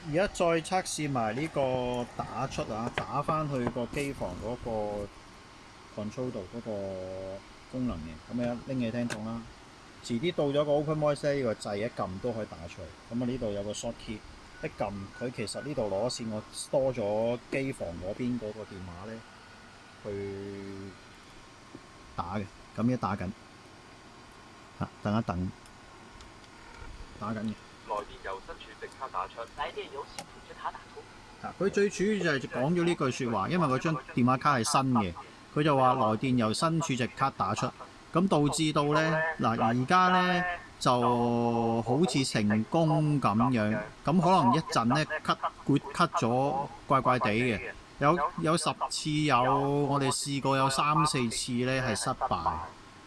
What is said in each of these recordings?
而家再測試埋呢個打出啊，打翻去個機房嗰個 control 度嗰個功能嘅，咁樣拎起聽筒啦。遲啲到咗個 open voice 呢個掣一撳都可以打出嚟。咁啊呢度有個 short key，一撳佢其實呢度攞線，我多咗機房嗰邊嗰個電話咧去打嘅。咁而家打緊，等一等，打緊嘅。來電由新儲值卡打出。來電由新儲值卡打出。佢最主要就係講咗呢句説話，因為嗰張電話卡係新嘅，佢就話來電由新儲值卡打出，咁導致到呢，嗱而家呢就好似成功咁樣，咁可能一陣呢 cut 咗怪怪地嘅，有10次我哋試過有3、4次呢係失敗，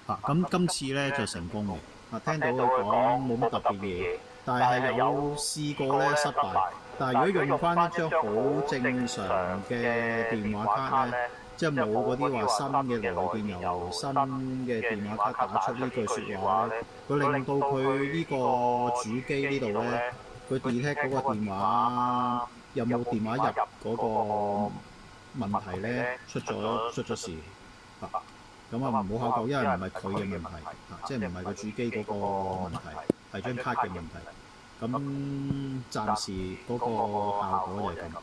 咁今次呢就成功嘅。聽到佢講冇乜特別嘢，但係有試過咧失敗。但係如果用翻一張好正常嘅電話卡咧，即係冇嗰啲話新嘅來電由新嘅電話卡打出呢句説話咧，佢令到佢呢個主機呢度咧，佢 detect 嗰個電話有冇電話入嗰個問題咧，出咗事。咁啊唔好考究，因為唔係佢嘅問題，即係唔係個主機嗰個問題，係張卡嘅問題。咁暫時嗰個效果就係咁。